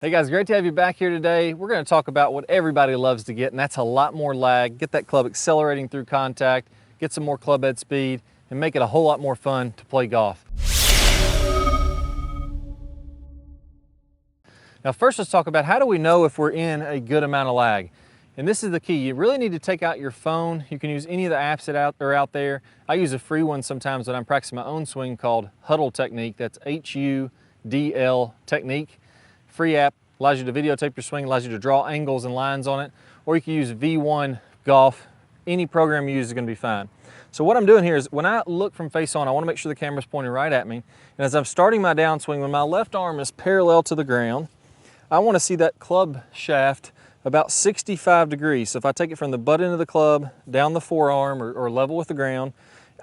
Hey guys, great to have you back here today. We're going to talk about what everybody loves to get, and that's a lot more lag, get that club accelerating through contact, get some more club head speed, and make it a whole lot more fun to play golf. Now first let's talk about how do we know if we're in a good amount of lag. And this is the key. You really need to take out your phone. You can use any of the apps that are out there. I use a free one sometimes when I'm practicing my own swing called Huddle Technique. That's H-U-D-L Technique. Free app, allows you to videotape your swing, allows you to draw angles and lines on it, or you can use V1 Golf. Any program you use is going to be fine. So what I'm doing here is when I look from face on, I want to make sure the camera's pointing right at me. And as I'm starting my downswing, when my left arm is parallel to the ground, I want to see that club shaft about 65 degrees. So if I take it from the butt end of the club down the forearm or level with the ground,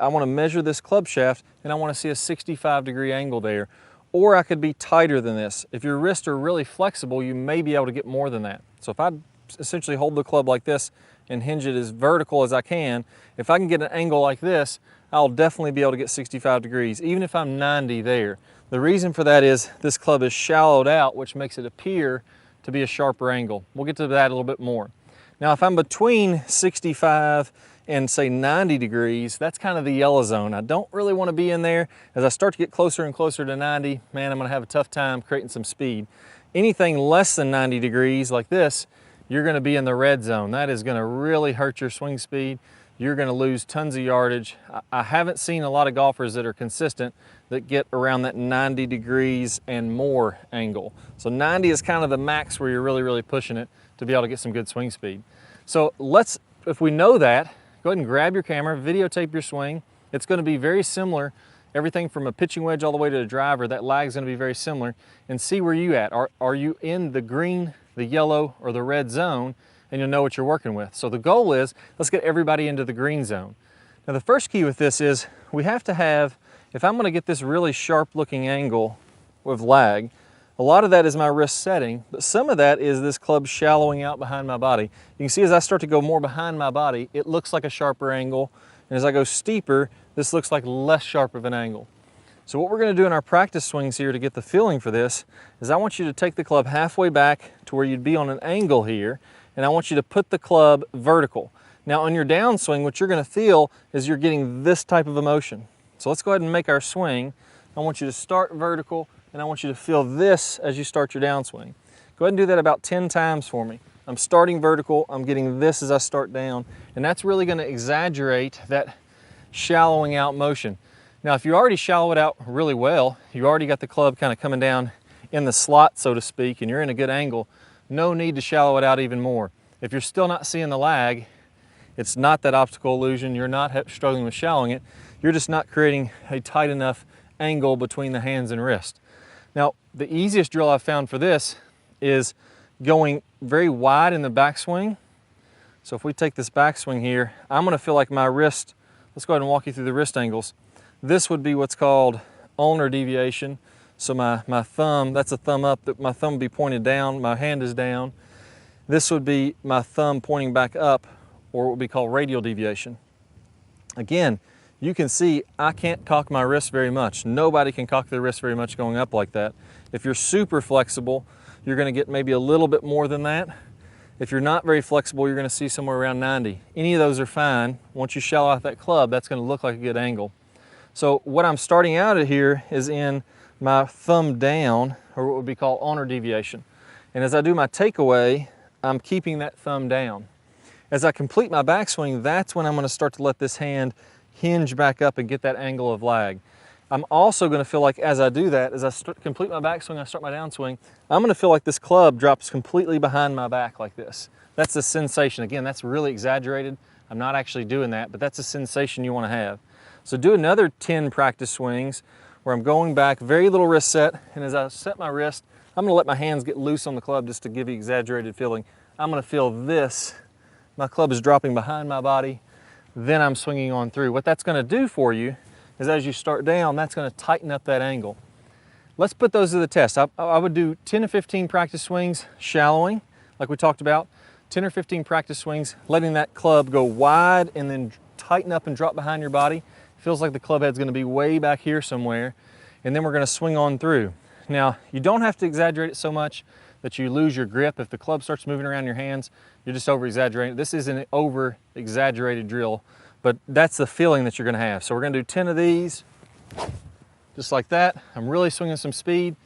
I want to measure this club shaft and I want to see a 65-degree angle there. Or I could be tighter than this. If your wrists are really flexible, you may be able to get more than that. So if I essentially hold the club like this and hinge it as vertical as I can, if I can get an angle like this, I'll definitely be able to get 65 degrees, even if I'm 90 there. The reason for that is this club is shallowed out, which makes it appear to be a sharper angle. We'll get to that a little bit more. Now, if I'm between 65 and say 90 degrees, that's kind of the yellow zone. I don't really want to be in there. As I start to get closer and closer to 90, man, I'm going to have a tough time creating some speed. Anything less than 90 degrees like this, you're going to be in the red zone. That is going to really hurt your swing speed. You're going to lose tons of yardage. I haven't seen a lot of golfers that are consistent that get around that 90 degrees and more angle. So 90 is kind of the max where you're really pushing it to be able to get some good swing speed. So if we know that, go ahead and grab your camera, videotape your swing. It's going to be very similar. Everything from a pitching wedge all the way to a driver, that lag is going to be very similar. And see where you at. Are you in the green, the yellow, or the red zone? And you'll know what you're working with. So the goal is, let's get everybody into the green zone. Now the first key with this is, we have to have, if I'm going to get this really sharp looking angle with lag, a lot of that is my wrist setting, but some of that is this club shallowing out behind my body. You can see as I start to go more behind my body, it looks like a sharper angle. And as I go steeper, this looks like less sharp of an angle. So what we're going to do in our practice swings here to get the feeling for this is I want you to take the club halfway back to where you'd be on an angle here, and I want you to put the club vertical. Now on your downswing, what you're going to feel is you're getting this type of emotion. So let's go ahead and make our swing. I want you to start vertical, and I want you to feel this as you start your downswing. Go ahead and do that about 10 times for me. I'm starting vertical, I'm getting this as I start down, and that's really going to exaggerate that shallowing out motion. Now if you already shallow it out really well, you already got the club kind of coming down in the slot, so to speak, and you're in a good angle, no need to shallow it out even more. If you're still not seeing the lag, it's not that optical illusion, you're not struggling with shallowing it, you're just not creating a tight enough angle between the hands and wrist. Now, the easiest drill I've found for this is going very wide in the backswing. So if we take this backswing here, I'm going to feel like my wrist, let's go ahead and walk you through the wrist angles. This would be what's called ulnar deviation. So my thumb, that's a thumb up, my thumb would be pointed down, my hand is down. This would be my thumb pointing back up, or what would be called radial deviation. Again, you can see I can't cock my wrist very much. Nobody can cock their wrist very much going up like that. If you're super flexible, you're going to get maybe a little bit more than that. If you're not very flexible, you're going to see somewhere around 90. Any of those are fine. Once you shallow out that club, that's going to look like a good angle. So what I'm starting out at here is in my thumb down, or what would be called ulnar deviation. And as I do my takeaway, I'm keeping that thumb down. As I complete my backswing, that's when I'm going to start to let this hand hinge back up and get that angle of lag. I'm also going to feel like as I do that, as I complete my backswing, I start my downswing, I'm going to feel like this club drops completely behind my back like this. That's the sensation. Again, that's really exaggerated. I'm not actually doing that, but that's a sensation you want to have. So do another 10 practice swings where I'm going back, very little wrist set, and as I set my wrist, I'm going to let my hands get loose on the club just to give you exaggerated feeling. I'm going to feel this. My club is dropping behind my body, then I'm swinging on through. What that's going to do for you is as you start down, that's going to tighten up that angle. Let's put those to the test. I would do 10 to 15 practice swings, shallowing, like we talked about, 10 or 15 practice swings, letting that club go wide and then tighten up and drop behind your body. Feels like the club head's going to be way back here somewhere, and then we're going to swing on through. Now, you don't have to exaggerate it so much. that you lose your grip. If the club starts moving around your hands, you're just over-exaggerating. This isn't an over-exaggerated drill, but that's the feeling that you're gonna have. So we're gonna do 10 of these, just like that. I'm really swinging some speed.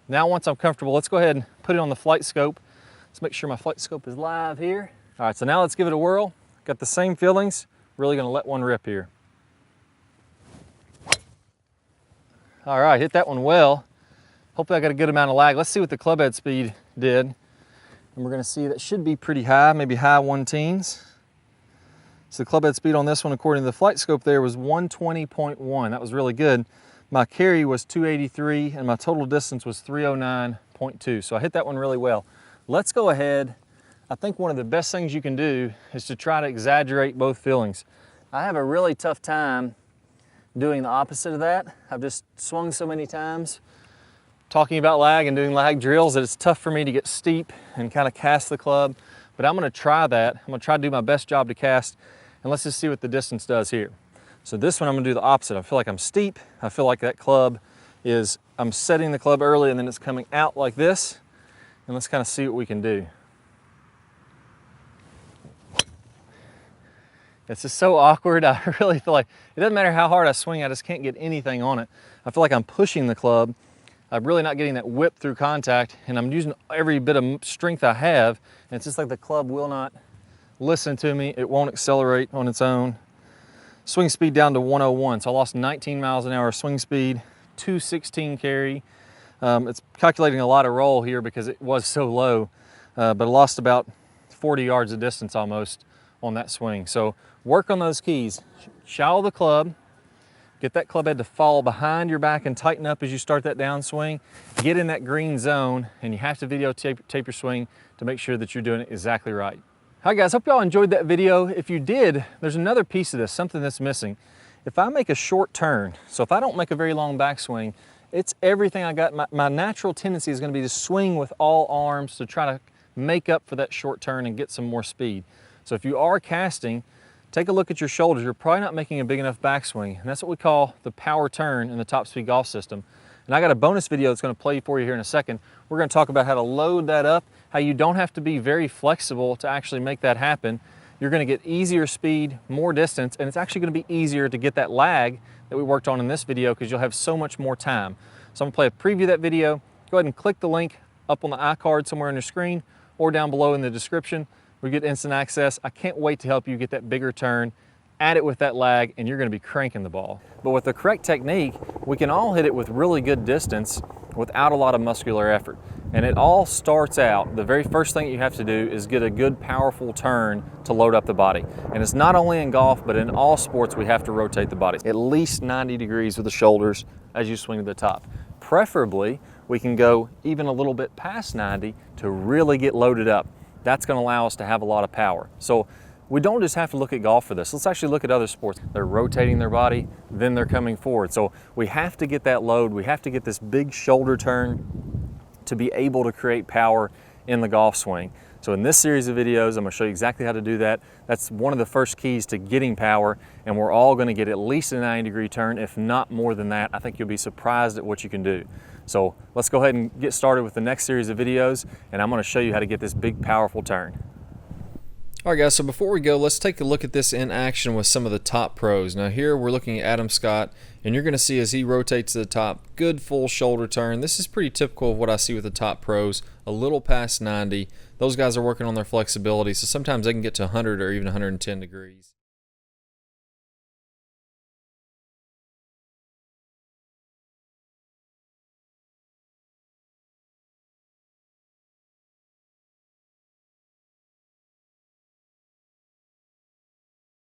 Now once I'm comfortable, let's go ahead and put it on the flight scope. Let's make sure my flight scope is live here. All right, so now let's give it a whirl. Got the same feelings. Really gonna let one rip here. All right, hit that one well. Hopefully I got a good amount of lag. Let's see what the club head speed did. And we're gonna see that should be pretty high, maybe high 110s. So the club head speed on this one, according to the flight scope there, was 120.1. That was really good. My carry was 283 and my total distance was 309.2. So I hit that one really well. Let's go ahead. I think one of the best things you can do is to try to exaggerate both feelings. I have a really tough time doing the opposite of that. I've just swung so many times talking about lag and doing lag drills that it's tough for me to get steep and kind of cast the club. But I'm gonna try that. I'm gonna try to do my best job to cast, and let's just see what the distance does here. So this one I'm gonna do the opposite. I feel like I'm steep. I feel like that club is, I'm setting the club early and then it's coming out like this. And let's kind of see what we can do. It's just so awkward. I really feel like, it doesn't matter how hard I swing, I just can't get anything on it. I feel like I'm pushing the club. I'm really not getting that whip through contact, and I'm using every bit of strength I have, and it's just like the club will not listen to me. It won't accelerate on its own. Swing speed down to 101, so I lost 19 miles an hour swing speed, 216 carry. It's calculating a lot of roll here because it was so low, but I lost about 40 yards of distance almost on that swing. So work on those keys. Shallow the club, get that club head to fall behind your back and tighten up as you start that downswing. Get in that green zone, and you have to videotape your swing to make sure that you're doing it exactly right. Hi guys, hope y'all enjoyed that video. If you did, there's another piece of this, something that's missing. If I make a short turn, so if I don't make a very long backswing, it's everything I got. My natural tendency is gonna be to swing with all arms to try to make up for that short turn and get some more speed. So if you are casting, take a look at your shoulders. You're probably not making a big enough backswing, and that's what we call the power turn in the Top Speed Golf system. And I got a bonus video that's gonna play for you here in a second. We're gonna talk about how to load that up, how you don't have to be very flexible to actually make that happen. You're gonna get easier speed, more distance, and it's actually gonna be easier to get that lag that we worked on in this video because you'll have so much more time. So I'm gonna play a preview of that video. Go ahead and click the link up on the iCard somewhere on your screen or down below in the description. We get instant access. I can't wait to help you get that bigger turn, add it with that lag, and you're gonna be cranking the ball. But with the correct technique, we can all hit it with really good distance without a lot of muscular effort. And it all starts out, the very first thing you have to do is get a good powerful turn to load up the body. And it's not only in golf, but in all sports we have to rotate the body. At least 90 degrees with the shoulders as you swing to the top. Preferably, we can go even a little bit past 90 to really get loaded up. That's gonna allow us to have a lot of power. So we don't just have to look at golf for this. Let's actually look at other sports. They're rotating their body, then they're coming forward. So we have to get that load. We have to get this big shoulder turn to be able to create power in the golf swing. So in this series of videos, I'm gonna show you exactly how to do that. That's one of the first keys to getting power, and we're all gonna get at least a 90-degree turn, if not more than that. I think you'll be surprised at what you can do. So let's go ahead and get started with the next series of videos, and I'm gonna show you how to get this big, powerful turn. All right guys, so before we go, let's take a look at this in action with some of the top pros. Now here we're looking at Adam Scott, and you're gonna see as he rotates to the top, good full shoulder turn. This is pretty typical of what I see with the top pros, a little past 90. Those guys are working on their flexibility, so sometimes they can get to 100 or even 110 degrees.